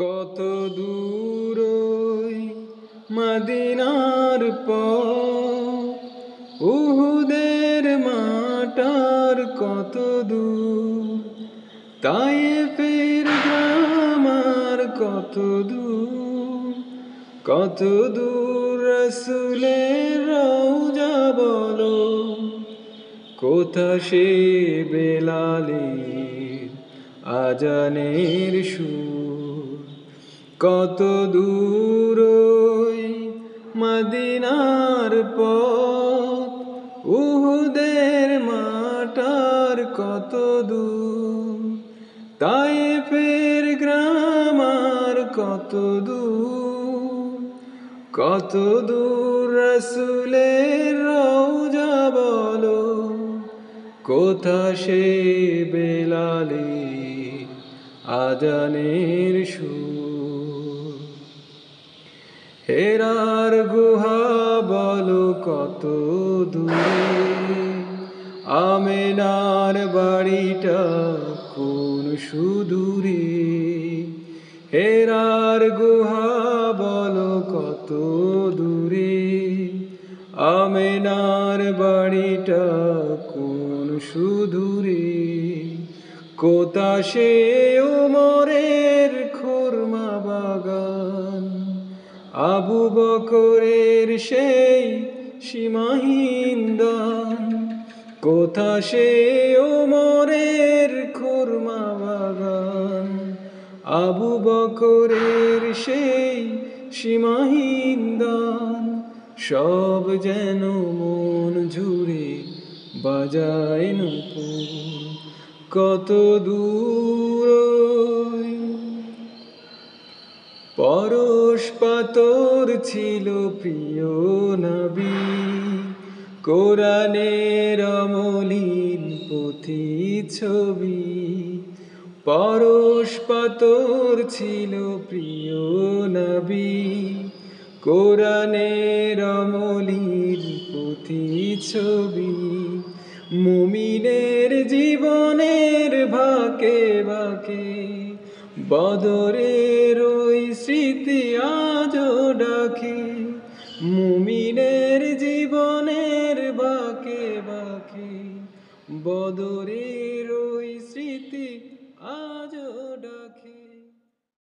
কত দূর ওই মদিনার পথ, উহুদের মাটার কত দূর, তায়েফের গ্রাম আর কত দূর, কত দূর রাসূলের রওজা বলো, কোথা সে বেলালের আজানের সুর। কত দূর ওই মদিনার পথ, উহুদের মাটার কত দূর, তায়েফের গ্রাম আর কত দূর, কত দূর রাসূলের রওজা বলো, কোথা সে বেলালের আজানের সুর। হেরার গুহা বলো কত দূরে, আমেনার বাড়িটা কোন সুদূরে। হেরার গুহা বলো কত দূরে, আমেনার বাড়িটা কোন সুদূরে। কোথা সে ওমরের খুরমা বাগান, আবু বকরের সেই সীমাহীন দান। কোথা সে ওমরের খুরমা বাগান, আবু বকরের সেই সীমাহীন দান। সব যেন মন জুড়ে বাজায় নূপুর, কত দূর ওই পরশ পাথর ছিল প্রিয় নবী, কোরআনের অমলিন প্রতিচ্ছবি। পরশ পাথর ছিল প্রিয় নবী, কোরআনের অমলিন প্রতিচ্ছবি। মুমিনের জীবনের বাঁকে বাঁকে বদরের ওই স্মৃতি আজও ডাকে। মুমিনের জীবনের বাঁকে বাঁকে বদরের